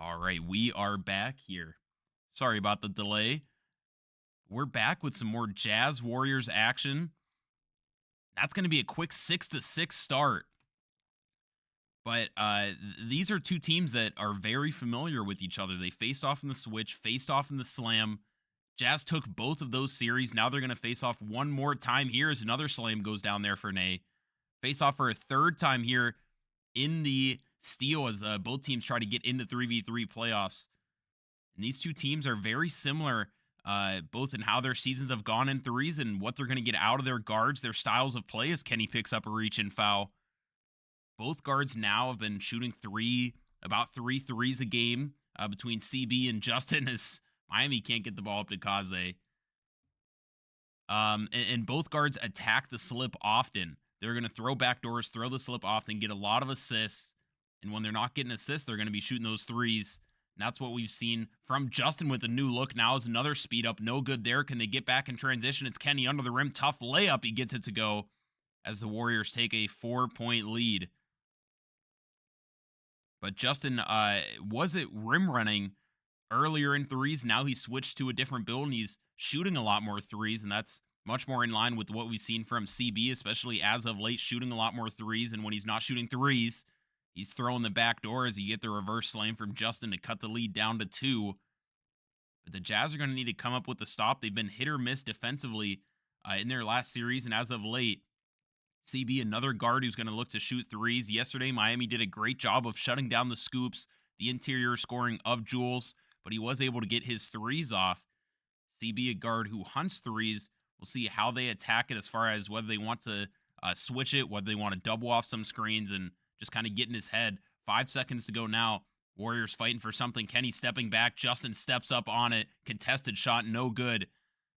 All right, we are back here. Sorry about the delay. We're back with some more Jazz Warriors action. That's going to be a quick 6-6 start. But these are two teams that are very familiar with each other. They faced off in the Switch, faced off in the Slam. Jazz took both of those series. Now they're going to face off one more time here as another Slam goes down there for Nay. Face off for a third time here in the Steel as both teams try to get into 3v3 playoffs. And these two teams are very similar, both in how their seasons have gone in threes and what they're going to get out of their guards, their styles of play as Kenny picks up a reach and foul. Both guards now have been shooting about three threes a game between CB and Justin as Miami can't get the ball up to Kaze. And both guards attack the slip often. They're going to throw backdoors, throw the slip often, get a lot of assists. And when they're not getting assists, they're going to be shooting those threes. And that's what we've seen from Justin with a new look. Now is another speed up. No good there. Can they get back in transition? It's Kenny under the rim. Tough layup. He gets it to go as the Warriors take a 4-point lead. But Justin was it rim running earlier in threes. Now he's switched to a different build and he's shooting a lot more threes. And that's much more in line with what we've seen from CB, especially as of late, shooting a lot more threes. And when he's not shooting threes, he's throwing the back door as you get the reverse slam from Justin to cut the lead down to 2. But the Jazz are going to need to come up with the stop. They've been hit or miss defensively in their last series. And as of late, CB, another guard who's going to look to shoot threes. Yesterday, Miami did a great job of shutting down the scoops, the interior scoring of Jules, but he was able to get his threes off. CB, a guard who hunts threes. We'll see how they attack it as far as whether they want to switch it, whether they want to double off some screens and just kind of get in his head. 5 seconds to go now. Warriors fighting for something. Kenny stepping back. Justin steps up on it. Contested shot, no good.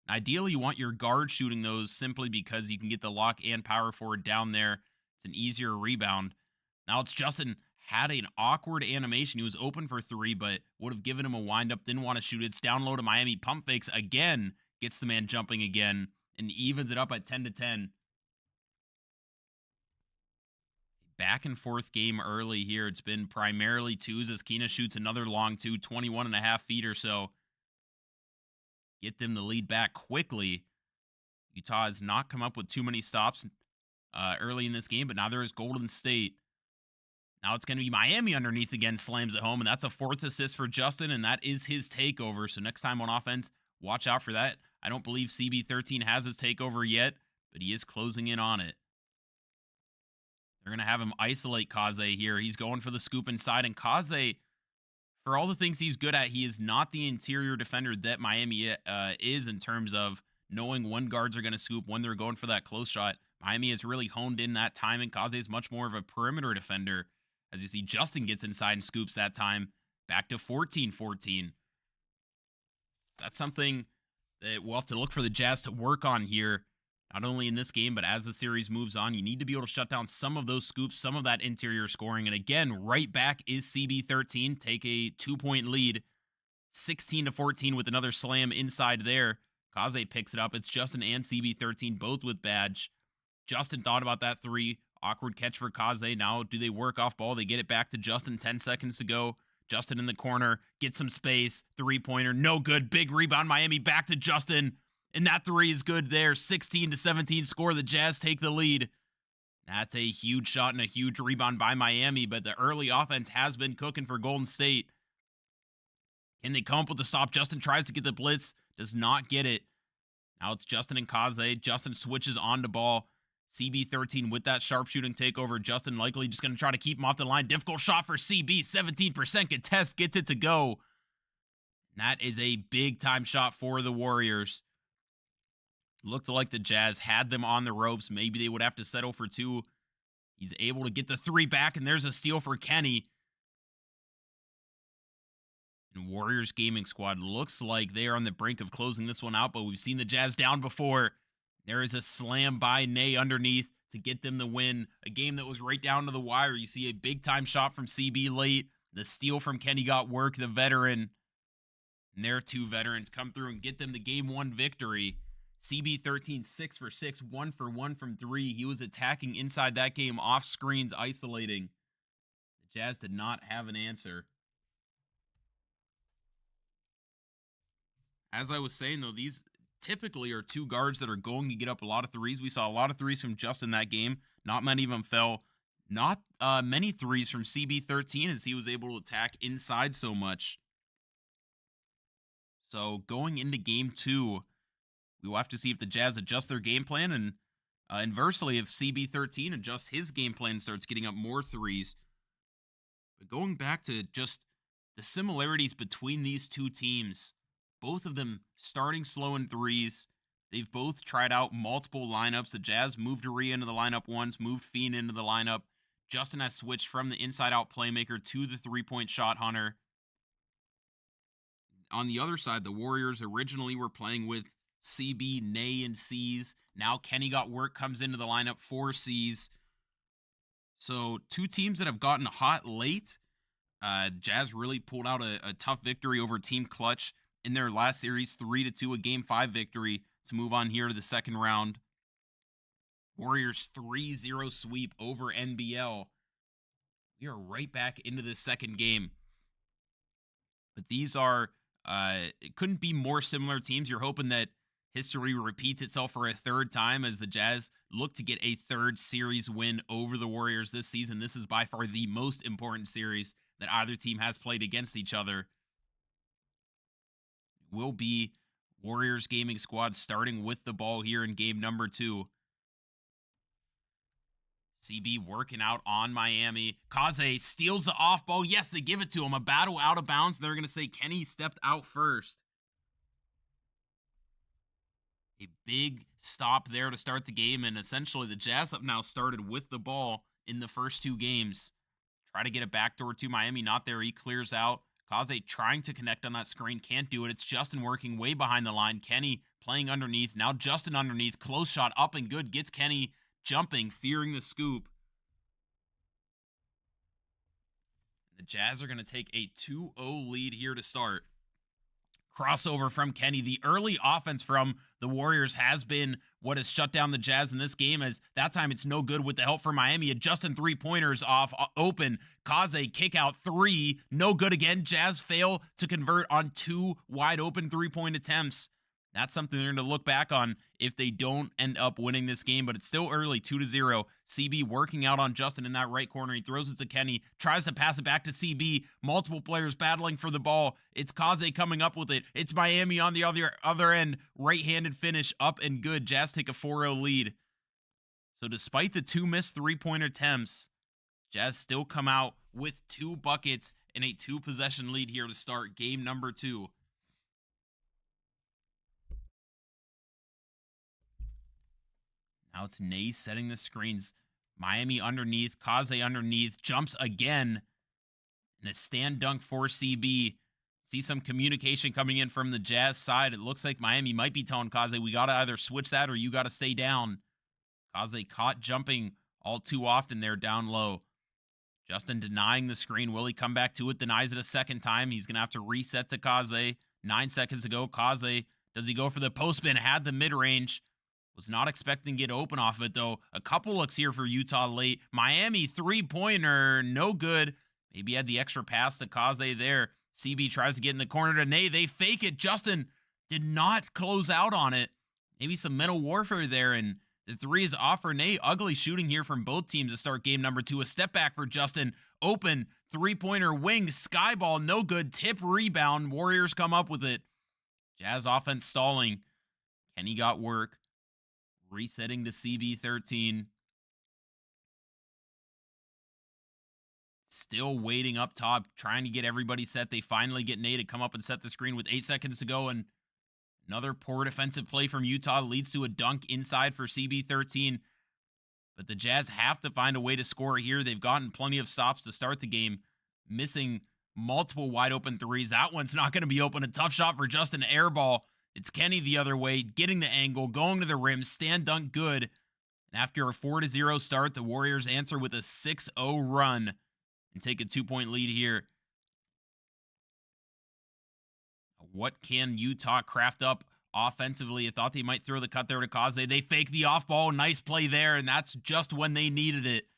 Ideally, you want your guard shooting those simply because you can get the lock and power forward down there. It's an easier rebound. Now it's Justin had an awkward animation. He was open for 3, but would have given him a windup. Didn't want to shoot it. It's down low to Miami. Pump fakes again. Gets the man jumping again and evens it up at 10-10. Back and forth game early here. It's been primarily twos as Keena shoots another long 2, 21.5 feet or so. Get them the lead back quickly. Utah has not come up with too many stops early in this game, but now there is Golden State. Now it's going to be Miami underneath again, slams at home, and that's a 4th assist for Justin, and that is his takeover. So next time on offense, watch out for that. I don't believe CB13 has his takeover yet, but he is closing in on it. They're going to have him isolate Kaze here. He's going for the scoop inside, and Kaze, for all the things he's good at, he is not the interior defender that Miami is in terms of knowing when guards are going to scoop, when they're going for that close shot. Miami has really honed in that time, and Kaze is much more of a perimeter defender. As you see, Justin gets inside and scoops that time. Back to 14-14. That's something that we'll have to look for the Jazz to work on here. Not only in this game, but as the series moves on, you need to be able to shut down some of those scoops, some of that interior scoring. And again, right back is CB13. Take a 2-point lead, 16-14 with another slam inside there. Kaze picks it up. It's Justin and CB13 both with badge. Justin thought about that 3. Awkward catch for Kaze. Now, do they work off ball? They get it back to Justin. 10 seconds to go. Justin in the corner. Get some space. 3-pointer. No good. Big rebound. Miami back to Justin. And that 3 is good there. 16-17 score. The Jazz take the lead. That's a huge shot and a huge rebound by Miami, but the early offense has been cooking for Golden State. Can they come up with the stop? Justin tries to get the blitz. Does not get it. Now it's Justin and Kaze. Justin switches on to ball. CB13 with that sharpshooting takeover. Justin likely just going to try to keep him off the line. Difficult shot for CB. 17% contest. Gets it to go. And that is a big-time shot for the Warriors. Looked like the Jazz had them on the ropes. Maybe they would have to settle for 2. He's able to get the 3 back, and there's a steal for Kenny. And Warriors Gaming Squad looks like they are on the brink of closing this one out, but we've seen the Jazz down before. There is a slam by Nay underneath to get them the win. A game that was right down to the wire. You see a big-time shot from CB late. The steal from Kenny got work, the veteran. And their 2 veterans come through and get them the Game 1 victory. CB13, 6 for 6, 1 for 1 from 3. He was attacking inside that game, off screens, isolating. The Jazz did not have an answer. As I was saying, though, these typically are two guards that are going to get up a lot of threes. We saw a lot of threes from Justin that game. Not many of them fell. Not many threes from CB13 as he was able to attack inside so much. So going into game two, we will have to see if the Jazz adjust their game plan, and inversely, if CB13 adjusts his game plan and starts getting up more threes. But going back to just the similarities between these two teams, both of them starting slow in threes. They've both tried out multiple lineups. The Jazz moved Uri into the lineup once, moved Fiend into the lineup. Justin has switched from the inside-out playmaker to the three-point shot hunter. On the other side, the Warriors originally were playing with CB, Nay, and C's. Now Kenny got work, comes into the lineup for C's. So two teams that have gotten hot late. Jazz really pulled out a tough victory over Team Clutch in their last series, 3-2, a Game 5 victory to move on here to the second round. Warriors 3-0 sweep over NBL. We are right back into the second game. But these are, it couldn't be more similar teams. You're hoping that history repeats itself for a third time as the Jazz look to get a third series win over the Warriors this season. This is by far the most important series that either team has played against each other. Will be Warriors Gaming Squad starting with the ball here in game number 2. CB working out on Miami. Kaze steals the off ball. Yes, they give it to him. A battle out of bounds. They're going to say Kenny stepped out first. A big stop there to start the game, and essentially the Jazz have now started with the ball in the first two games. Try to get a backdoor to Miami. Not there. He clears out. Kaze trying to connect on that screen. Can't do it. It's Justin working way behind the line. Kenny playing underneath. Now Justin underneath. Close shot up and good. Gets Kenny jumping, fearing the scoop. The Jazz are going to take a 2-0 lead here to start. Crossover from Kenny. The early offense from the Warriors has been what has shut down the Jazz in this game, as that time it's no good with the help from Miami. A Justin three-pointers off open. Kaze kick out 3. No good again. Jazz fail to convert on 2 wide open three-point attempts. That's something they're going to look back on if they don't end up winning this game, but it's still early, 2-0. CB working out on Justin in that right corner. He throws it to Kenny, tries to pass it back to CB. Multiple players battling for the ball. It's Kaze coming up with it. It's Miami on the other end. Right-handed finish, up and good. Jazz take a 4-0 lead. So despite the 2 missed three-pointer attempts, Jazz still come out with 2 buckets and a 2-possession lead here to start game number 2. Now it's Nay setting the screens. Miami underneath. Kaze underneath. Jumps again. And a stand dunk for CB. See some communication coming in from the Jazz side. It looks like Miami might be telling Kaze, we got to either switch that or you got to stay down. Kaze caught jumping all too often there down low. Justin denying the screen. Will he come back to it? Denies it a second time. He's going to have to reset to Kaze. 9 seconds to go. Kaze, does he go for the post spin? Had the mid-range. Was not expecting to get open off of it, though. A couple looks here for Utah late. Miami three-pointer, no good. Maybe had the extra pass to Kaze there. CB tries to get in the corner to Nay. They fake it. Justin did not close out on it. Maybe some mental warfare there, and the 3 is off for Nay. Ugly shooting here from both teams to start game number 2. A step back for Justin. Open, three-pointer, wing, sky ball, no good. Tip rebound. Warriors come up with it. Jazz offense stalling. Kenny got work. Resetting to CB13. Still waiting up top, trying to get everybody set. They finally get Nate to come up and set the screen with 8 seconds to go, and another poor defensive play from Utah leads to a dunk inside for CB13. But the Jazz have to find a way to score here. They've gotten plenty of stops to start the game, missing multiple wide open threes. That one's not going to be open. A tough shot for Justin, air ball. It's Kenny the other way, getting the angle, going to the rim, stand dunk good. And after a 4-0 start, the Warriors answer with a 6-0 run and take a 2-point lead here. What can Utah craft up offensively? I thought they might throw the cut there to Kaze. They fake the off ball. Nice play there, and that's just when they needed it.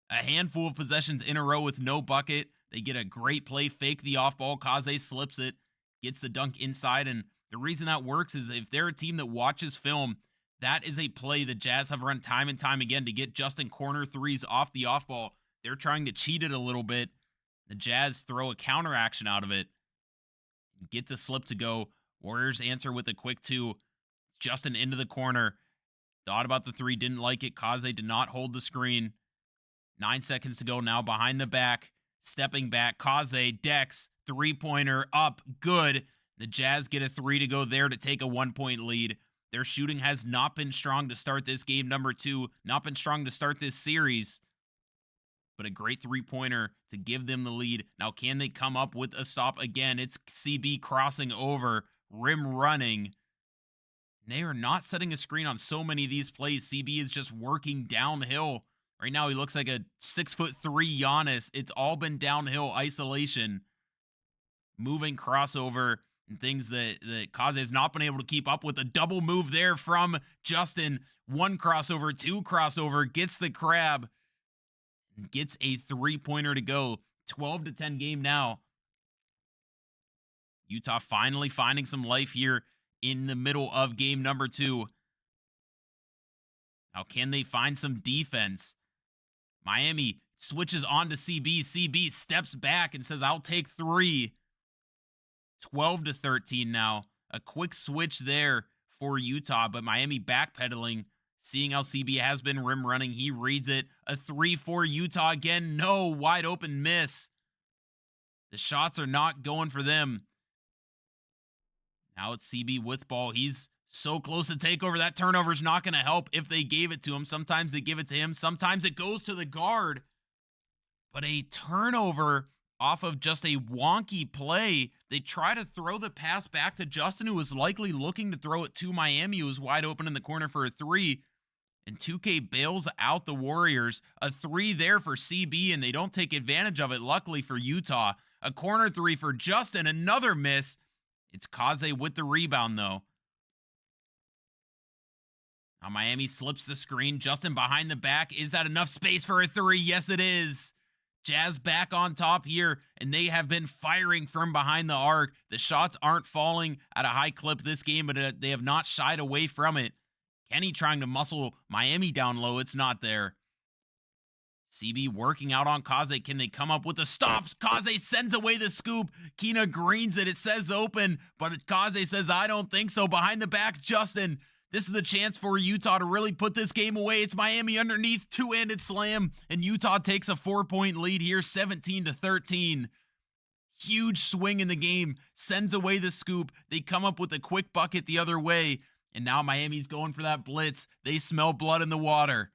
A handful of possessions in a row with no bucket. They get a great play, fake the off ball. Kaze slips it, gets the dunk inside, and The reason that works is if they're a team that watches film, that is a play the Jazz have run time and time again to get Justin corner threes off the off ball. They're trying to cheat it a little bit. The Jazz throw a counter action out of it, get the slip to go. Warriors answer with a quick two. Justin into the corner. Thought about the three, didn't like it. Kaze did not hold the screen. 9 seconds to go now behind the back. Stepping back, Kaze, Dex, three-pointer up, good. The Jazz get a three to go there to take a 1-point lead. Their shooting has not been strong to start this game number 2, not been strong to start this series. But a great three-pointer to give them the lead. Now, can they come up with a stop again? It's CB crossing over, rim running. They are not setting a screen on so many of these plays. CB is just working downhill. Right now, he looks like a 6'3" Giannis. It's all been downhill isolation. Moving crossover and things that Kaze has not been able to keep up with. A double move there from Justin. 1 crossover, 2 crossover, gets the crab. Gets a three-pointer to go. 12-10 game now. Utah finally finding some life here in the middle of game number 2. Now, can they find some defense? Miami switches on to CB. CB steps back and says, I'll take 3. 12-13 now. A quick switch there for Utah, but Miami backpedaling. Seeing how CB has been rim running, he reads it. A 3 for Utah again. No, wide open miss. The shots are not going for them. Now it's CB with ball. He's so close to takeover. That turnover is not going to help if they gave it to him. Sometimes they give it to him. Sometimes it goes to the guard. But a turnover off of just a wonky play. They try to throw the pass back to Justin, who was likely looking to throw it to Miami, who was wide open in the corner for a 3. And 2K bails out the Warriors. A 3 there for CB, and they don't take advantage of it, luckily for Utah. A corner 3 for Justin, another miss. It's Kaze with the rebound, though. Now Miami slips the screen. Justin behind the back. Is that enough space for a 3? Yes, it is. Jazz back on top here, and they have been firing from behind the arc. The shots aren't falling at a high clip this game, but they have not shied away from it. Kenny trying to muscle Miami down low. It's not there. CB working out on Kaze. Can they come up with the stops? Kaze sends away the scoop. Kina greens it. It says open, but Kaze says, I don't think so. Behind the back, Justin. This is a chance for Utah to really put this game away. It's Miami underneath, two-handed slam, and Utah takes a 4-point lead here, 17-13. Huge swing in the game, sends away the scoop. They come up with a quick bucket the other way, and now Miami's going for that blitz. They smell blood in the water.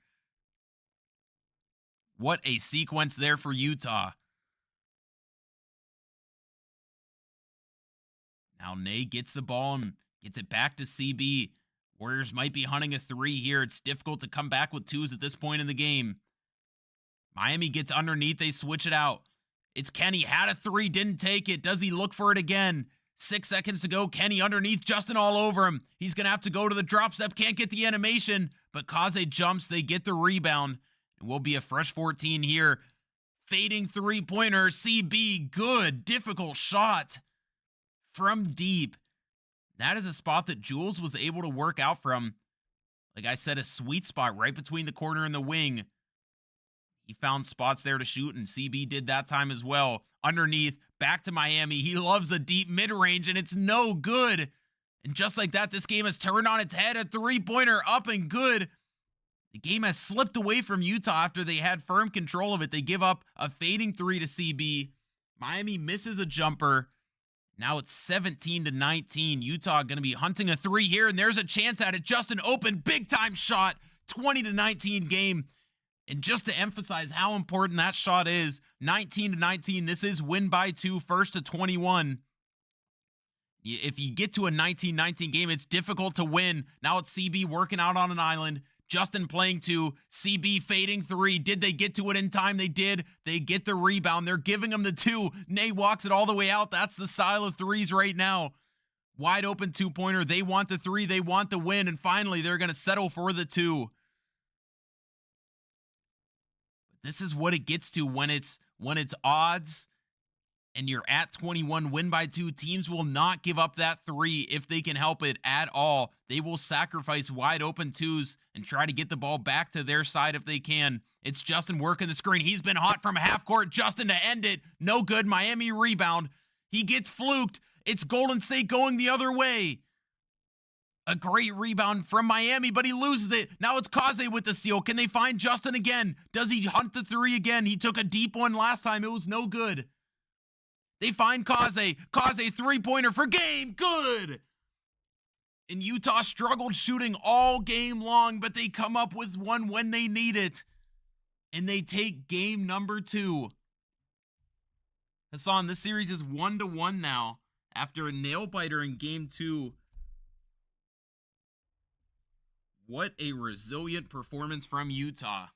What a sequence there for Utah. Now Ney gets the ball and gets it back to CB. Warriors might be hunting a 3 here. It's difficult to come back with 2s at this point in the game. Miami gets underneath. They switch it out. It's Kenny. Had a 3, didn't take it. Does he look for it again? 6 seconds to go. Kenny underneath. Justin all over him. He's going to have to go to the drop step. Can't get the animation, but Kaze jumps. They get the rebound. It will be a fresh 14 here. Fading three-pointer. CB. Good. Difficult shot from deep. That is a spot that Jules was able to work out from. Like I said, a sweet spot right between the corner and the wing. He found spots there to shoot, and CB did that time as well. Underneath, back to Miami. He loves a deep mid-range, and it's no good. And just like that, this game has turned on its head. A three-pointer up and good. The game has slipped away from Utah after they had firm control of it. They give up a fading 3 to CB. Miami misses a jumper. Now it's 17-19. Utah going to be hunting a 3 here, and there's a chance at it. Justin open, big-time shot. 20-19 game. And just to emphasize how important that shot is, 19-19, this is win by 2, first to 21. If you get to a 19-19 game, it's difficult to win. Now it's CB working out on an island. Justin playing 2, CB fading 3. Did they get to it in time? They did. They get the rebound. They're giving him the 2. Ney walks it all the way out. That's the style of 3s right now. Wide open 2-pointer. They want the 3. They want the win. And finally, they're going to settle for the 2. But this is what it gets to when it's odds. and you're at 21, win by 2, teams will not give up that 3 if they can help it at all. They will sacrifice wide open 2s and try to get the ball back to their side if they can. It's Justin working the screen. He's been hot from half court. Justin to end it. No good. Miami rebound. He gets fluked. It's Golden State going the other way. A great rebound from Miami, but he loses it. Now it's Kaze with the steal. Can they find Justin again? Does he hunt the 3 again? He took a deep one last time. It was no good. They find Kaze. Kaze three-pointer for game. Good. And Utah struggled shooting all game long, but they come up with one when they need it. And they take game number 2. Hassan, this series is 1-1 now after a nail-biter in game 2. What a resilient performance from Utah.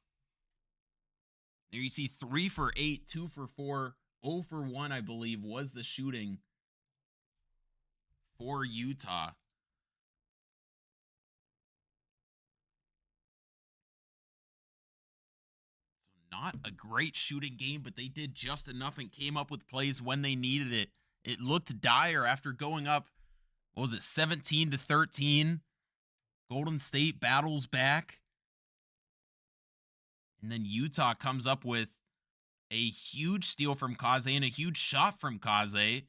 There you see 3 for 8, 2 for 4, 0 for 1, I believe, was the shooting for Utah. So not a great shooting game, but they did just enough and came up with plays when they needed it. It looked dire after going up, what was it, 17-13. Golden State battles back. And then Utah comes up with a huge steal from Kaze and a huge shot from Kaze.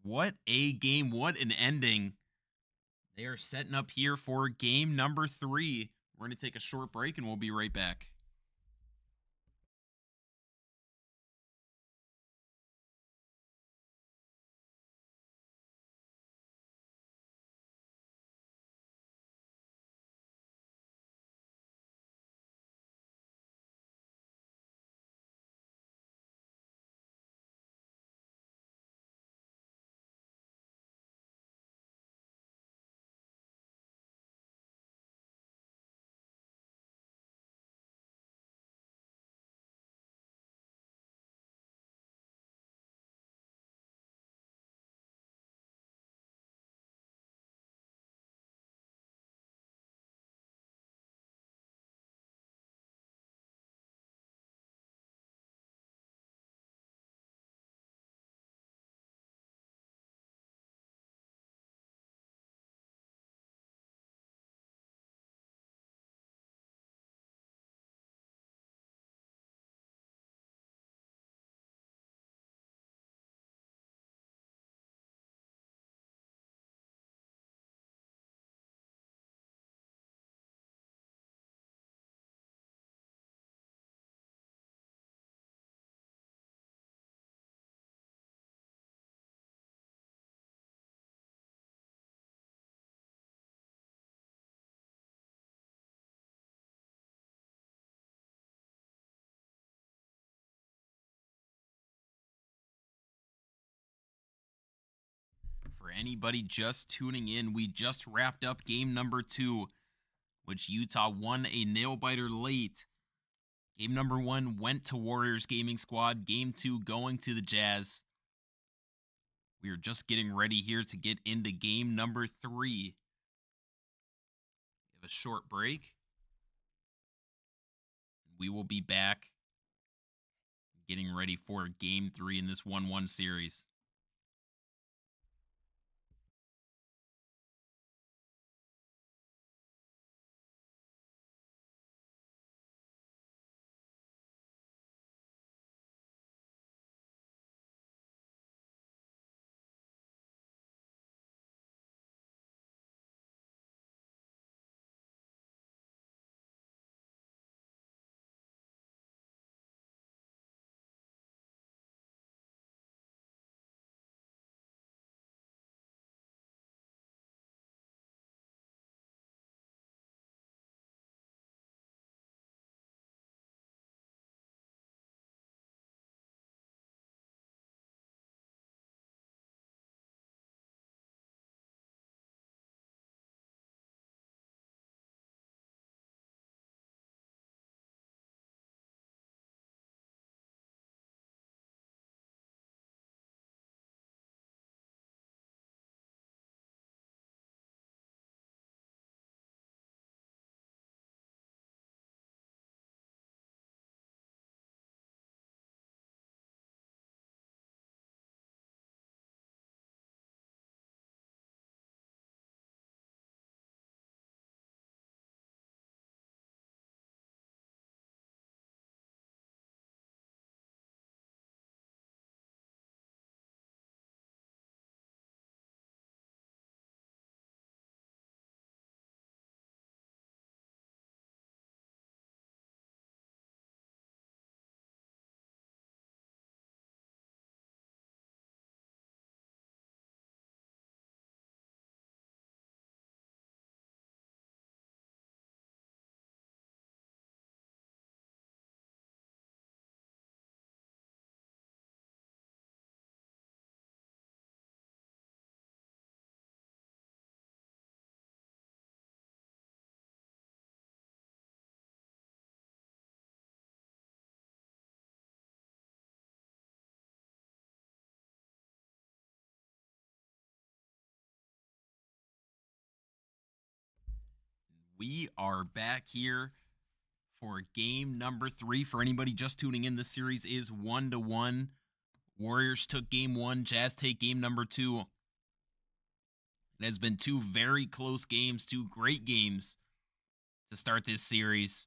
What a game. What an ending. They are setting up here for game number 3. We're going to take a short break and we'll be right back. For anybody just tuning in, we just wrapped up game number 2, which Utah won a nail-biter late. Game number 1 went to Warriors Gaming Squad. Game 2 going to the Jazz. We are just getting ready here to get into game number 3. We have a short break. We will be back getting ready for game 3 in this 1-1 series. We are back here for game number 3. For anybody just tuning in, this series is 1-1. Warriors took game 1, Jazz take game number 2. It has been 2 very close games, 2 great games to start this series.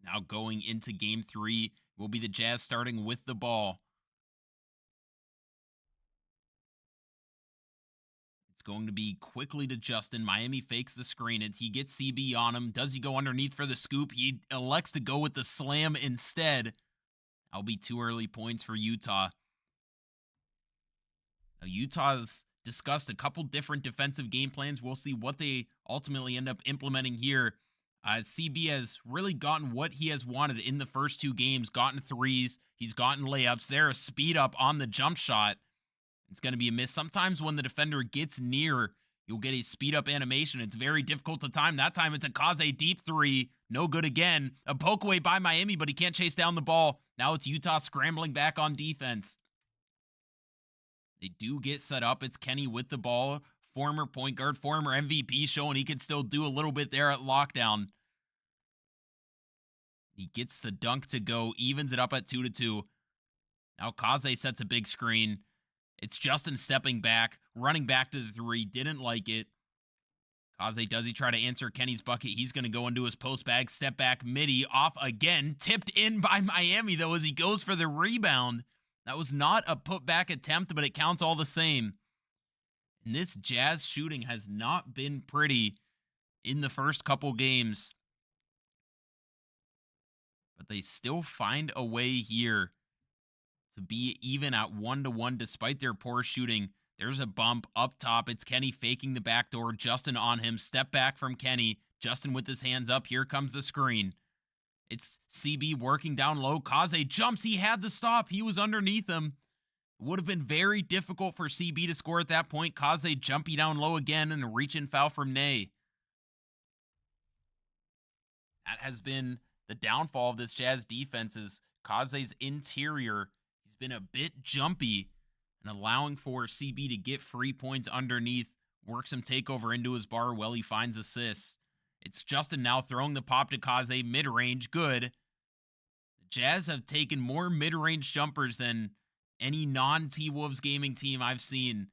Now going into game 3 will be the Jazz starting with the ball. Going to be quickly to Justin. Miami fakes the screen and he gets CB on him. Does he go underneath for the scoop? He elects to go with the slam instead. That'll be 2 early points for Utah. Now, Utah's discussed a couple different defensive game plans. We'll see what they ultimately end up implementing here. CB has really gotten what he has wanted in the first 2 games. Gotten threes. He's gotten layups. They're a speed up on the jump shot. It's going to be a miss. Sometimes when the defender gets near, you'll get a speed up animation. It's very difficult to time. That time it's a Kaze deep 3. No good again. A poke away by Miami, but he can't chase down the ball. Now it's Utah scrambling back on defense. They do get set up. It's Kenny with the ball. Former point guard, former MVP, showing he can still do a little bit there at lockdown. He gets the dunk to go. Evens it up at 2-2. Now Kaze sets a big screen. It's Justin stepping back, running back to the 3. Didn't like it. Kaze, does he try to answer Kenny's bucket? He's going to go into his post bag. Step back, midi, off again. Tipped in by Miami, though, as he goes for the rebound. That was not a putback attempt, but it counts all the same. And this Jazz shooting has not been pretty in the first couple games. But they still find a way here to be even at 1-1 despite their poor shooting. There's a bump up top. It's Kenny faking the backdoor. Justin on him. Step back from Kenny. Justin with his hands up. Here comes the screen. It's CB working down low. Kaze jumps. He had the stop. He was underneath him. It would have been very difficult for CB to score at that point. Kaze jumping down low again and a reach-in foul from Ney. That has been the downfall of this Jazz defense, is Kaze's interior. He's been a bit jumpy and allowing for CB to get free points underneath, work some takeover into his bar while he finds assists. It's Justin now throwing the pop to Kaze, mid-range, good. The Jazz have taken more mid-range jumpers than any non-T-Wolves gaming team I've seen.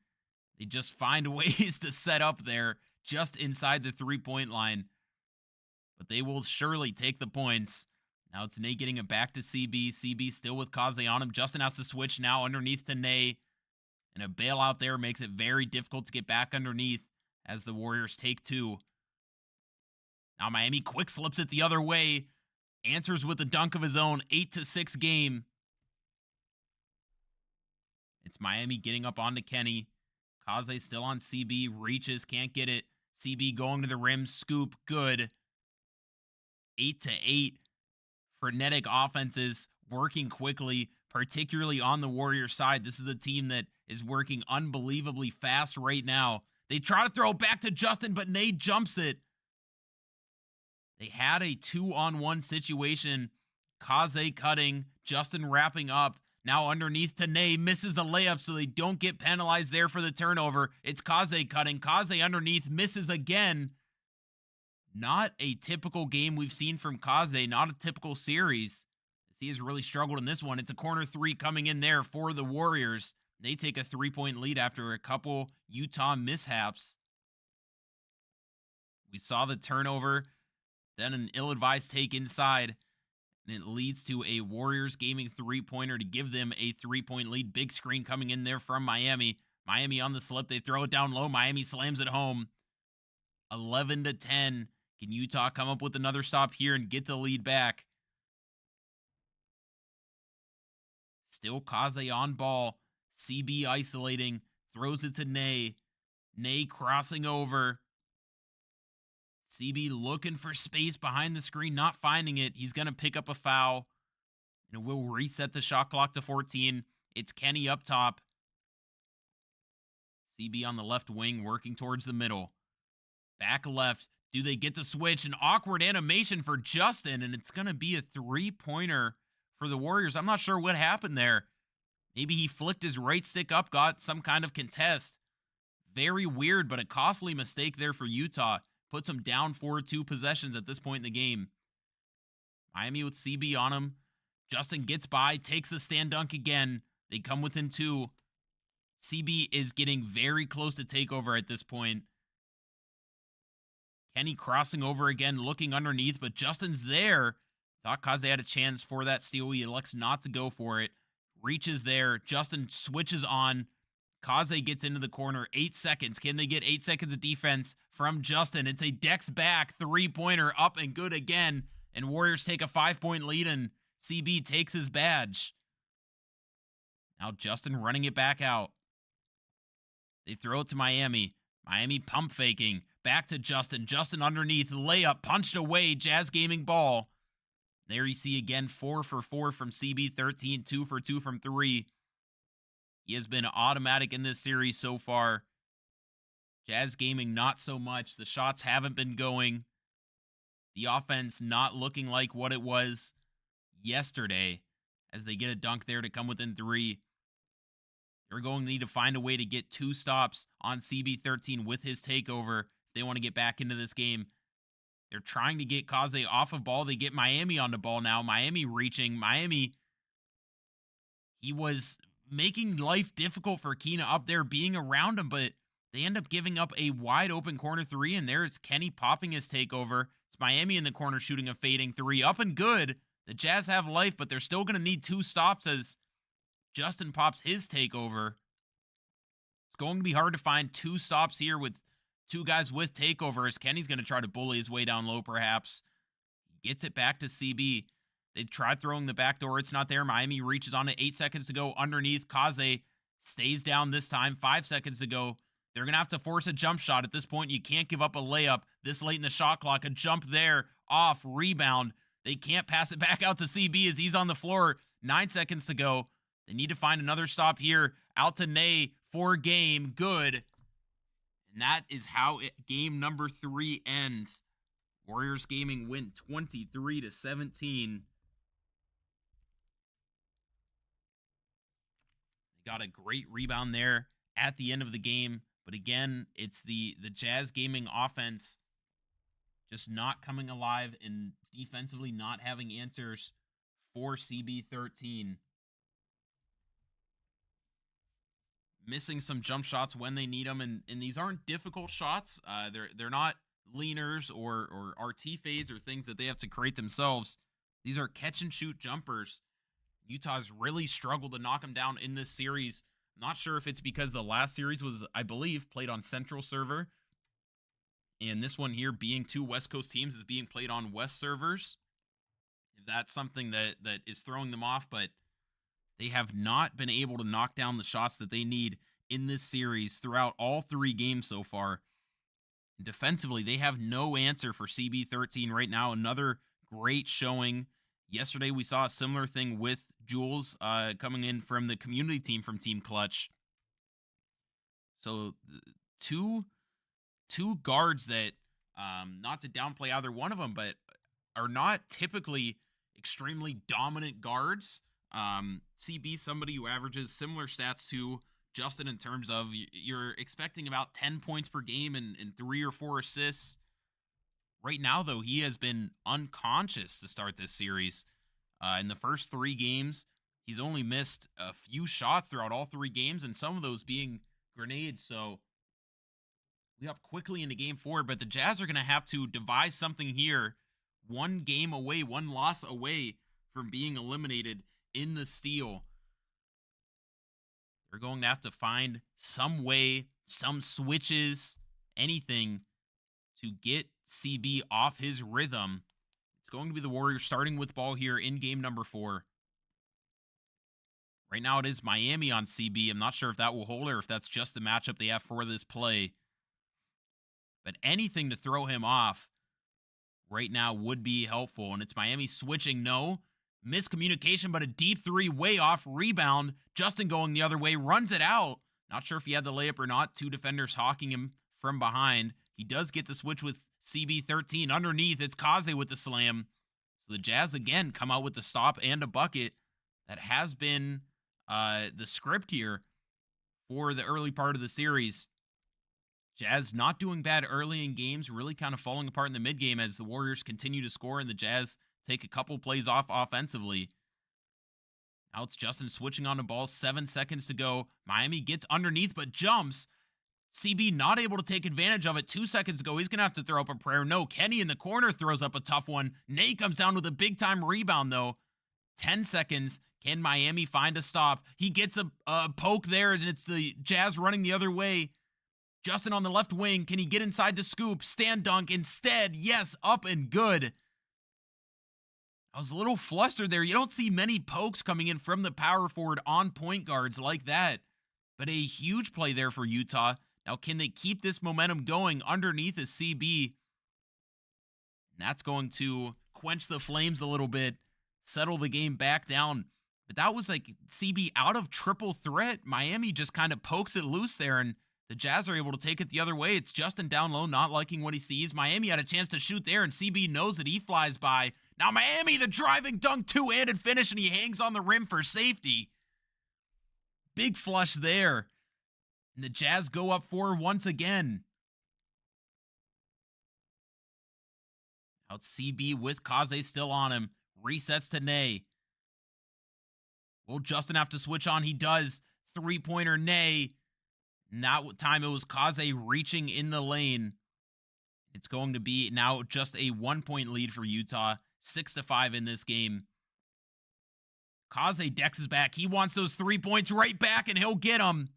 They just find ways to set up there just inside the three-point line. But they will surely take the points. Now it's Ney getting it back to CB. CB still with Kaze on him. Justin has to switch now underneath to Ney. And a bailout there makes it very difficult to get back underneath as the Warriors take 2. Now Miami quick slips it the other way. Answers with a dunk of his own. 8-6 game. It's Miami getting up onto Kenny. Kaze still on CB. Reaches, can't get it. CB going to the rim. Scoop, good. 8-8. Frenetic offenses working quickly, particularly on the Warriors side. This is a team that is working unbelievably fast right now. They try to throw it back to Justin, but Ney jumps it. They had a 2-on-1 situation. Kaze cutting, Justin wrapping up. Now underneath to Ney, misses the layup, so they don't get penalized there for the turnover. It's Kaze cutting. Kaze underneath, misses again. Not a typical game we've seen from Kaze, not a typical series, as he has really struggled in this one. It's a corner 3 coming in there for the Warriors. They take a 3-point lead after a couple Utah mishaps. We saw the turnover, then an ill-advised take inside, and it leads to a Warriors gaming 3-pointer to give them a 3-point lead. Big screen coming in there from Miami. Miami on the slip. They throw it down low. Miami slams it home. 11-10. Can Utah come up with another stop here and get the lead back? Still Kaze on ball. CB isolating. Throws it to Ney. Ney crossing over. CB looking for space behind the screen, not finding it. He's going to pick up a foul. And it will reset the shot clock to 14. It's Kenny up top. CB on the left wing working towards the middle. Back left. Do they get the switch? An awkward animation for Justin, and it's going to be a 3-pointer for the Warriors. I'm not sure what happened there. Maybe he flicked his right stick up, got some kind of contest. Very weird, but a costly mistake there for Utah. puts them down for 2 possessions at this point in the game. Miami with CB on him. Justin gets by, takes the stand dunk again. They come within 2. CB is getting very close to takeover at this point. Kenny crossing over again, looking underneath, but Justin's there. Thought Kaze had a chance for that steal. He elects not to go for it. Reaches there. Justin switches on. Kaze gets into the corner. 8 seconds. Can they get 8 seconds of defense from Justin? It's a Dex back 3-pointer up and good again. And Warriors take a 5-point lead, and CB takes his badge. Now Justin running it back out. They throw it to Miami. Miami pump faking. Back to Justin. Justin underneath. Layup punched away. Jazz Gaming ball. There you see again 4 for 4 from CB13. 2 for 2 from 3. He has been automatic in this series so far. Jazz Gaming not so much. The shots haven't been going. The offense not looking like what it was yesterday as they get a dunk there to come within 3. They're going to need to find a way to get 2 stops on CB13 with his takeover if they want to get back into this game. They're trying to get Kaze off of ball. They get Miami on the ball now. Miami reaching. Miami, he was making life difficult for Keena up there being around him, but they end up giving up a wide open corner 3, and there's Kenny popping his takeover. It's Miami in the corner shooting a fading 3. Up and good. The Jazz have life, but they're still going to need 2 stops as Justin pops his takeover. It's going to be hard to find 2 stops here with 2 guys with takeovers. Kenny's going to try to bully his way down low, perhaps. Gets it back to CB. They tried throwing the back door. It's not there. Miami reaches on it. 8 seconds to go underneath. Kaze stays down this time. 5 seconds to go. They're going to have to force a jump shot. At this point, you can't give up a layup this late in the shot clock. A jump there. Off. Rebound. They can't pass it back out to CB as he's on the floor. 9 seconds to go. They need to find another stop here. Out to Nay for game. Good. And that is how game number 3 ends. Warriors Gaming win 23-17. They got a great rebound there at the end of the game. But again, it's the Jazz Gaming offense just not coming alive and defensively not having answers for CB13. Missing some jump shots when they need them, and these aren't difficult shots. They're not leaners or RT fades or things that they have to create themselves. These are catch and shoot jumpers. Utah's really struggled to knock them down in this series. Not sure if it's because the last series was, I believe, played on Central server, and this one here, being 2 West Coast teams, is being played on West servers. If that's something that is throwing them off, but they have not been able to knock down the shots that they need in this series throughout all 3 games so far. Defensively, they have no answer for CB13 right now. Another great showing. Yesterday, we saw a similar thing with Jules coming in from the community team from Team Clutch. So, two guards that, not to downplay either one of them, but are not typically extremely dominant guards. CB, somebody who averages similar stats to Justin in terms of you're expecting about 10 points per game and 3 or 4 assists. Right now, though, he has been unconscious to start this series. In the first 3 games, he's only missed a few shots throughout all 3 games, and some of those being grenades. So we up quickly into game 4, but the Jazz are going to have to devise something here. 1 game away, 1 loss away from being eliminated in the steal. They're going to have to find some way, some switches, anything to get CB off his rhythm. It's going to be the Warriors starting with ball here in game number 4. Right now it is Miami on CB. I'm not sure if that will hold or if that's just the matchup they have for this play. But anything to throw him off right now would be helpful. And it's Miami switching. No. Miscommunication, but a deep 3 way off rebound. Justin going the other way, runs it out. Not sure if he had the layup or not. 2 defenders hawking him from behind. He does get the switch with CB13 underneath. It's Kaze with the slam. So the Jazz again come out with the stop and a bucket. That has been the script here for the early part of the series. Jazz not doing bad early in games, really kind of falling apart in the mid game as the Warriors continue to score and the Jazz take a couple plays off offensively. Now it's Justin switching on the ball, 7 seconds to go. Miami gets underneath but jumps. CB not able to take advantage of it. 2 seconds ago, he's going to have to throw up a prayer. No, Kenny in the corner throws up a tough one. Nate comes down with a big time rebound though. 10 seconds. Can Miami find a stop? He gets a poke there and it's the Jazz running the other way. Justin on the left wing. Can he get inside to scoop? Stand dunk instead. Yes, up and good. I was a little flustered there. You don't see many pokes coming in from the power forward on point guards like that. But a huge play there for Utah. Now, can they keep this momentum going underneath a CB? And that's going to quench the flames a little bit, settle the game back down. But that was like CB out of triple threat. Miami just kind of pokes it loose there, and the Jazz are able to take it the other way. It's Justin down low, not liking what he sees. Miami had a chance to shoot there, and CB knows that he flies by. Now Miami, the driving dunk, two-handed finish, and he hangs on the rim for safety. Big flush there. And the Jazz go up 4 once again. Out CB with Kaze still on him. Resets to Ney. Will Justin have to switch on? He does. Three-pointer Ney. Now time it was Kaze reaching in the lane. It's going to be now just a 1-point lead for Utah. 6-5 in this game. Kaze decks his back. He wants those 3 points right back, and he'll get them.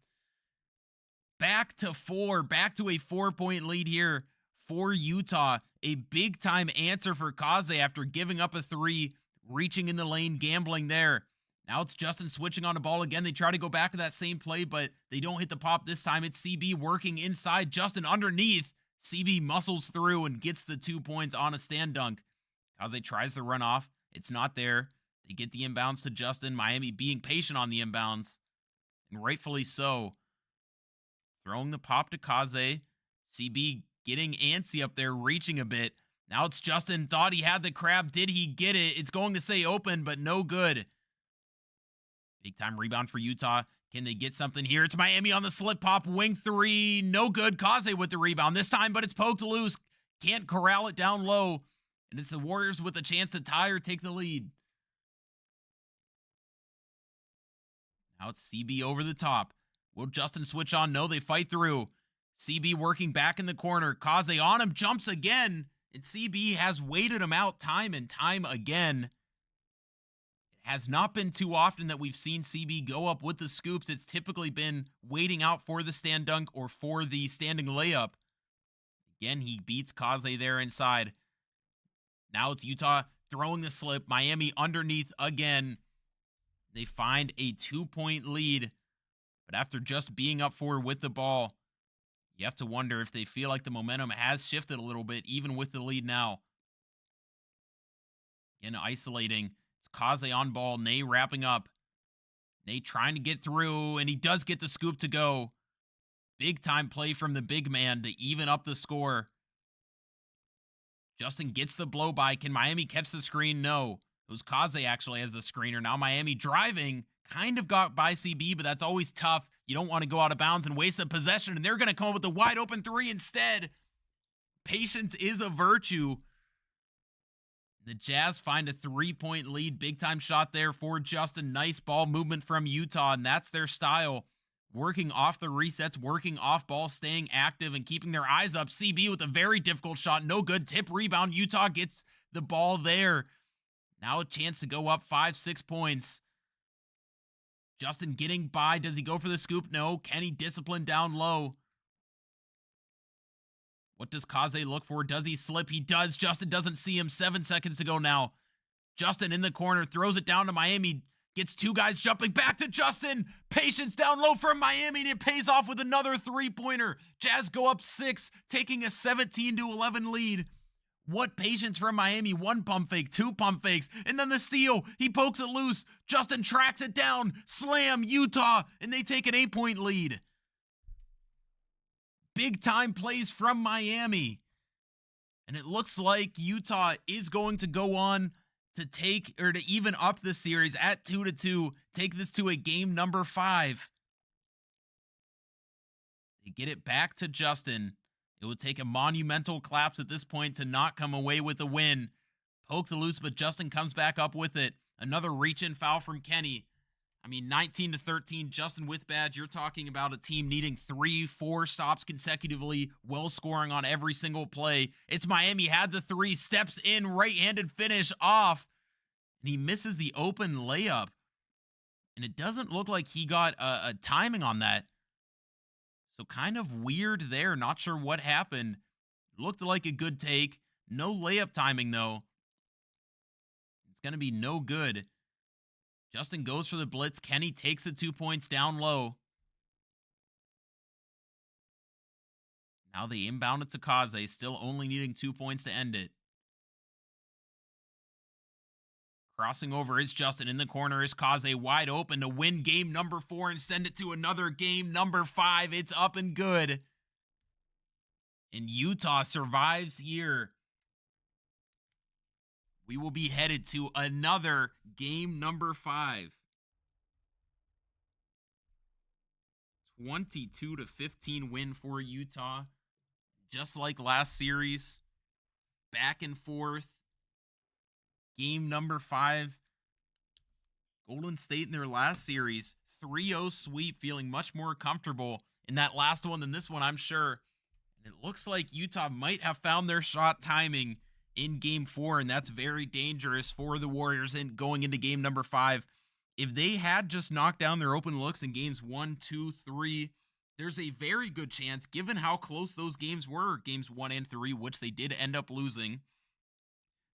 Back to 4. Back to a 4-point lead here for Utah. A big-time answer for Kaze after giving up a 3, reaching in the lane, gambling there. Now it's Justin switching on the ball again. They try to go back to that same play, but they don't hit the pop this time. It's CB working inside. Justin underneath. CB muscles through and gets the 2 points on a stand dunk. Kaze tries to run off. It's not there. They get the inbounds to Justin. Miami being patient on the inbounds, and rightfully so. Throwing the pop to Kaze. CB getting antsy up there, reaching a bit. Now it's Justin. Thought he had the crab. Did he get it? It's going to say open, but no good. Big time rebound for Utah. Can they get something here? It's Miami on the slip pop. Wing 3. No good. Kaze with the rebound this time, but it's poked loose. Can't corral it down low. And it's the Warriors with a chance to tie or take the lead. Now it's CB over the top. Will Justin switch on? No, they fight through. CB working back in the corner. Kaze on him, jumps again. And CB has waited him out time and time again. It has not been too often that we've seen CB go up with the scoops. It's typically been waiting out for the stand dunk or for the standing layup. Again, he beats Kaze there inside. Now it's Utah throwing the slip. Miami underneath again. They find a 2-point lead. But after just being up 4 with the ball, you have to wonder if they feel like the momentum has shifted a little bit, even with the lead now. Again, isolating. It's Kaze on ball. Ney wrapping up. Ney trying to get through, and he does get the scoop to go. Big time play from the big man to even up the score. Justin gets the blow by. Can Miami catch the screen? No. It was Kaze actually as the screener. Now Miami driving. Kind of got by CB, but that's always tough. You don't want to go out of bounds and waste the possession, and they're going to come up with a wide open 3 instead. Patience is a virtue. The Jazz find a 3-point lead. Big time shot there for Justin. Nice ball movement from Utah, and that's their style. Working off the resets, working off ball, staying active, and keeping their eyes up. CB with a very difficult shot. No good. Tip rebound. Utah gets the ball there. Now a chance to go up 5-6 points. Justin getting by. Does he go for the scoop? No. Kenny disciplined down low. What does Kaze look for? Does he slip? He does. Justin doesn't see him. 7 seconds to go now. Justin in the corner. Throws it down to Miami. Gets 2 guys jumping back to Justin. Patience down low from Miami. And it pays off with another 3-pointer. Jazz go up 6. Taking a 17-11 lead. What patience from Miami. 1 pump fake, 2 pump fakes, and then the steal. He pokes it loose. Justin tracks it down. Slam, Utah, and they take an 8-point lead. Big time plays from Miami. And it looks like Utah is going to go on to take or to even up the series at 2-2. Take this to a game number 5. They get it back to Justin. It would take a monumental collapse at this point to not come away with a win. Poke the loose, but Justin comes back up with it. Another reach-in foul from Kenny. I mean, 19 to 13, Justin with badge. You're talking about a team needing 3-4 stops consecutively, well scoring on every single play. It's Miami, had the three, steps in, right-handed finish off, and he misses the open layup. And it doesn't look like he got a timing on that. So kind of weird there. Not sure what happened. Looked like a good take. No layup timing, though. It's going to be no good. Justin goes for the blitz. Kenny takes the 2 points down low. Now they inbound it to Kaze, still only needing 2 points to end it. Crossing over is Justin. In the corner is Kaze, wide open to win game number 4 and send it to another game number 5. It's up and good. And Utah survives here. We will be headed to another game number 5. 22 to 15 win for Utah. Just like last series. Back and forth. Game number 5. Golden State in their last series. 3-0 sweep, feeling much more comfortable in that last one than this one, I'm sure. And it looks like Utah might have found their shot timing in game 4, and that's very dangerous for the Warriors in going into game number 5. If they had just knocked down their open looks in games 1, 2, 3, there's a very good chance, given how close those games were, games 1 and 3, which they did end up losing,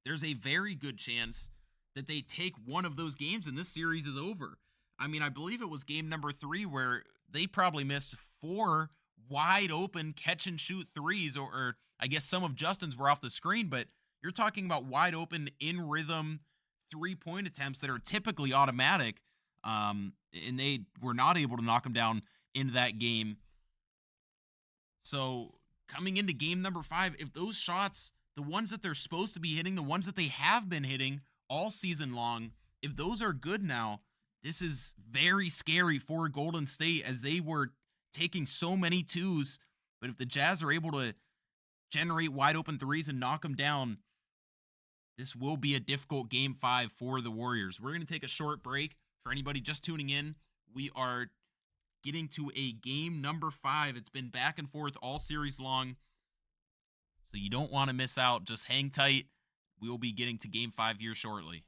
there's a very good chance that they take one of those games and this series is over. I mean, I believe it was game number 3 where they probably missed 4 wide open catch and shoot threes, or I guess some of Justin's were off the screen, but you're talking about wide open in rhythm 3-point attempts that are typically automatic. And they were not able to knock them down into that game. So coming into game number 5, if those shots, the ones that they're supposed to be hitting, the ones that they have been hitting all season long, if those are good now, this is very scary for Golden State as they were taking so many twos. But if the Jazz are able to generate wide open threes and knock them down, this will be a difficult game 5 for the Warriors. We're going to take a short break. For anybody just tuning in, we are getting to a game number 5. It's been back and forth all series long, so you don't want to miss out. Just hang tight. We will be getting to game 5 here shortly.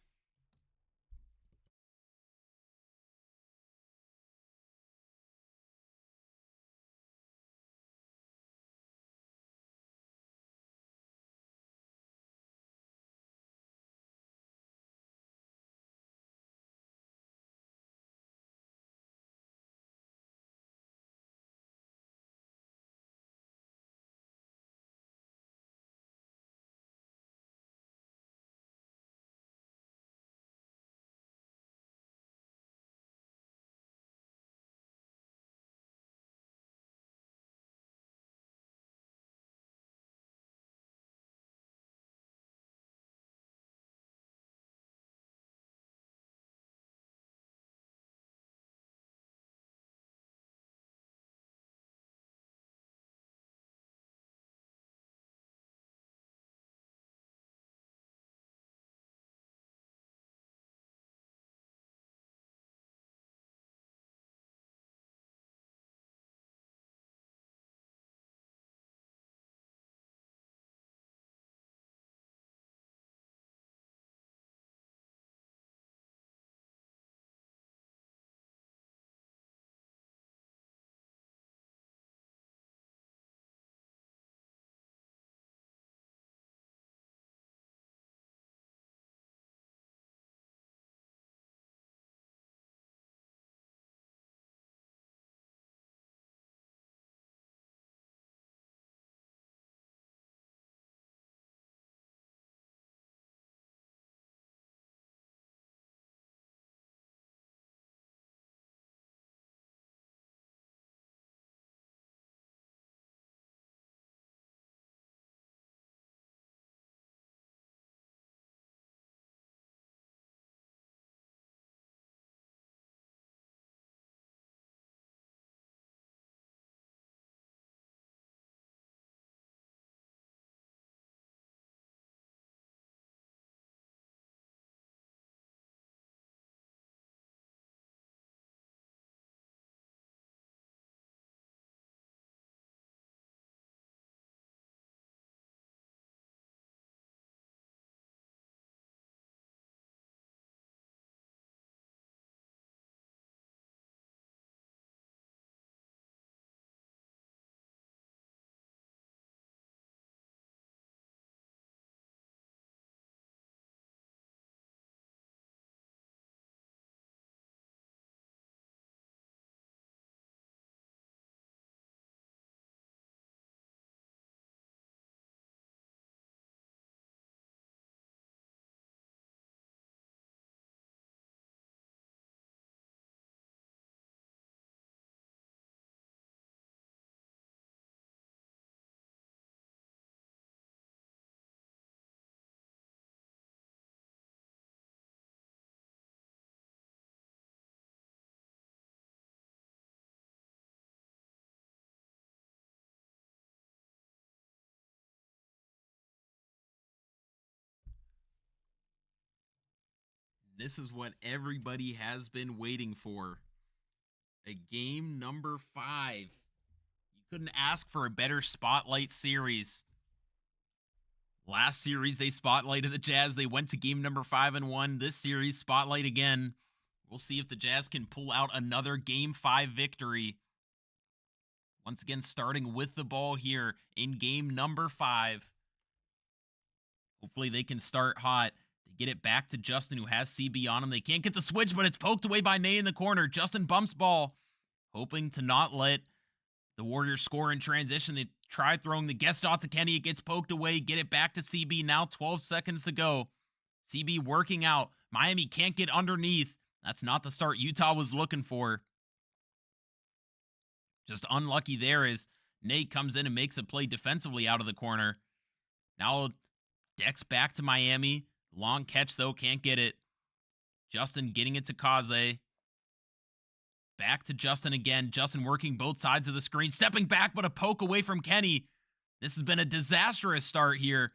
This is what everybody has been waiting for. A game number 5. You couldn't ask for a better spotlight series. Last series, they spotlighted the Jazz. They went to game number 5 and won. This series, spotlight again. We'll see if the Jazz can pull out another game 5 victory. Once again, starting with the ball here in game number 5. Hopefully they can start hot. They get it back to Justin, who has CB on him. They can't get the switch, but it's poked away by Ney in the corner. Justin bumps ball, hoping to not let the Warriors score in transition. They try throwing the guest dot to Kenny. It gets poked away. Get it back to CB. Now 12 seconds to go. CB working out. Miami can't get underneath. That's not the start Utah was looking for. Just unlucky there as Nate comes in and makes a play defensively out of the corner. Now Dex back to Miami. Long catch, though. Can't get it. Justin getting it to Kaze. Back to Justin again. Justin working both sides of the screen. Stepping back, but a poke away from Kenny. This has been a disastrous start here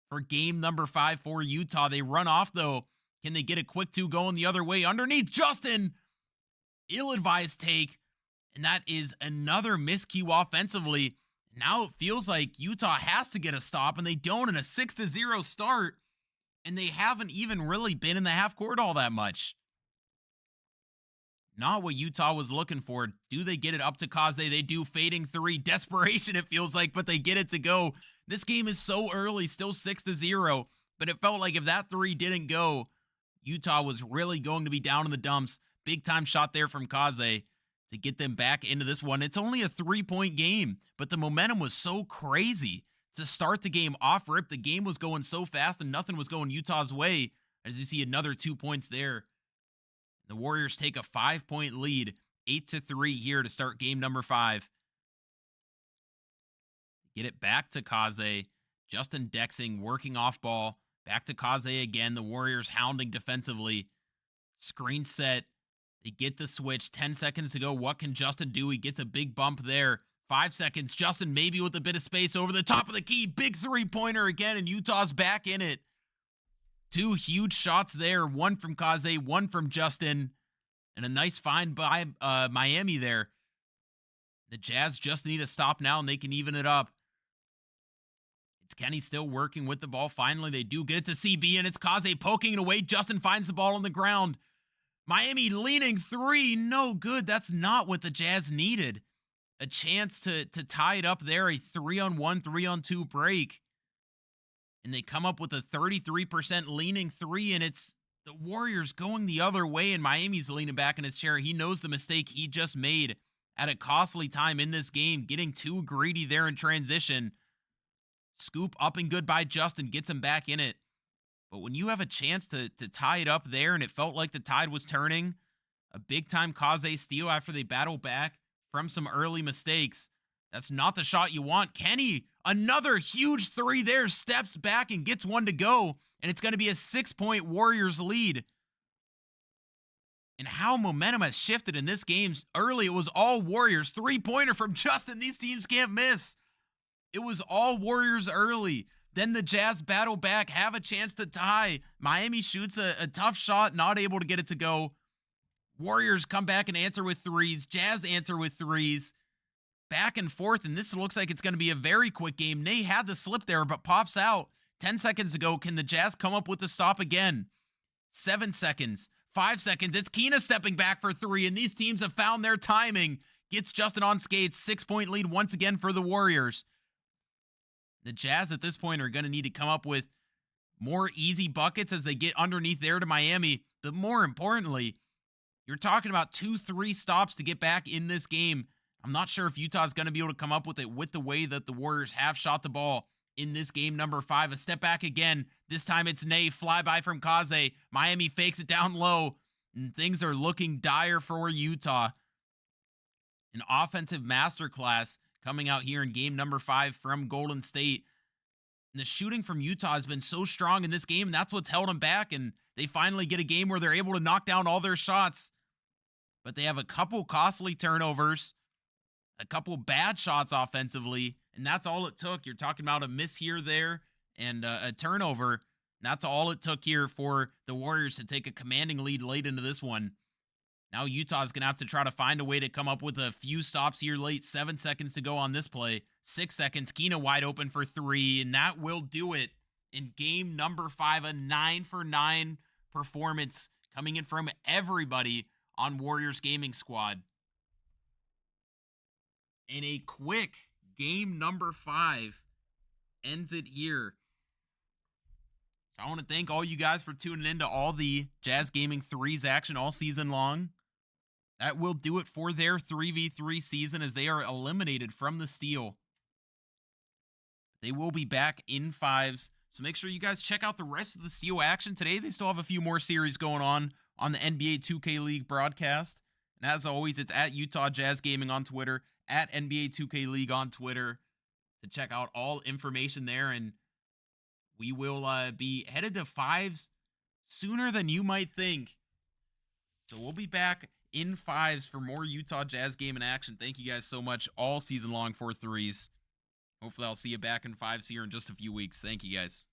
for game number 5 for Utah. They run off, though. Can they get a quick 2 going the other way? Underneath, Justin! Ill-advised take. And that is another miscue offensively. Now it feels like Utah has to get a stop, and they don't in a 6-0 start. And they haven't even really been in the half court all that much. Not what Utah was looking for. Do they get it up to Kaze? They do. Fading 3. Desperation, it feels like, but they get it to go. This game is so early, still 6-0. But it felt like if that 3 didn't go, Utah was really going to be down in the dumps. Big time shot there from Kaze to get them back into this one. It's only a 3-point game, but the momentum was so crazy to start the game off rip. The game was going so fast and nothing was going Utah's way. As you see another 2 points there. The Warriors take a 5-point lead, 8-3 here to start game number 5. Get it back to Kaze. Justin Dexing working off ball. Back to Kaze again. The Warriors hounding defensively. Screen set. They get the switch. 10 seconds to go. What can Justin do? He gets a big bump there. 5 seconds. Justin maybe with a bit of space over the top of the key. Big 3-pointer again, and Utah's back in it. 2 huge shots there. 1 from Kaze, 1 from Justin. And a nice find by Miami there. The Jazz just need a stop now, and they can even it up. It's Kenny still working with the ball. Finally, they do get it to CB, and it's Kaze poking it away. Justin finds the ball on the ground. Miami leaning 3. No good. That's not what the Jazz needed. A chance to tie it up there. A 3-on-1, 3-on-2 break. And they come up with a 33% leaning 3, and it's the Warriors going the other way, and Miami's leaning back in his chair. He knows the mistake he just made at a costly time in this game, getting too greedy there in transition. Scoop up and good by Justin, gets him back in it. But when you have a chance to tie it up there, and it felt like the tide was turning, a big-time Kaze steal after they battle back from some early mistakes. That's not the shot you want. Kenny, another huge 3 there, steps back and gets one to go, and it's going to be a 6-point Warriors lead. And how momentum has shifted in this game. Early, it was all Warriors. 3-pointer from Justin. These teams can't miss. It was all Warriors early. Then the Jazz battle back, have a chance to tie. Miami shoots a tough shot, not able to get it to go. Warriors come back and answer with 3s. Jazz answer with 3s. Back and forth, and this looks like it's going to be a very quick game. Ney had the slip there, but pops out. 10 seconds to go. Can the Jazz come up with the stop again? 7 seconds. 5 seconds. It's Keena stepping back for 3, and these teams have found their timing. Gets Justin on skates. 6-point lead once again for the Warriors. The Jazz at this point are going to need to come up with more easy buckets as they get underneath there to Miami. But more importantly, you're talking about 2-3 stops to get back in this game. I'm not sure if Utah's going to be able to come up with it with the way that the Warriors have shot the ball in this game number 5. A step back again. This time it's Ney. Flyby from Kaze. Miami fakes it down low. And things are looking dire for Utah. An offensive masterclass coming out here in game number 5 from Golden State. And the shooting from Utah has been so strong in this game, and that's what's held them back. And they finally get a game where they're able to knock down all their shots. But they have a couple costly turnovers. A couple bad shots offensively, and that's all it took. You're talking about a miss here, there, and a turnover. And that's all it took here for the Warriors to take a commanding lead late into this one. Now Utah's going to have to try to find a way to come up with a few stops here late. 7 seconds to go on this play. 6 seconds. Keena wide open for 3, and that will do it in game number 5. A 9-for-9 performance coming in from everybody on Warriors Gaming Squad. And a quick game number 5 ends it here. So I want to thank all you guys for tuning in to all the Jazz Gaming 3s action all season long. That will do it for their 3v3 season as they are eliminated from the Steel. They will be back in 5s. So make sure you guys check out the rest of the Steel action today. They still have a few more series going on the NBA 2K League broadcast. And as always, it's at Utah Jazz Gaming on Twitter, at NBA 2K League on Twitter to check out all information there. And we will be headed to 5s sooner than you might think. So we'll be back in 5s for more Utah Jazz Gaming action. Thank you guys so much all season long for 3s. Hopefully I'll see you back in 5s here in just a few weeks. Thank you guys.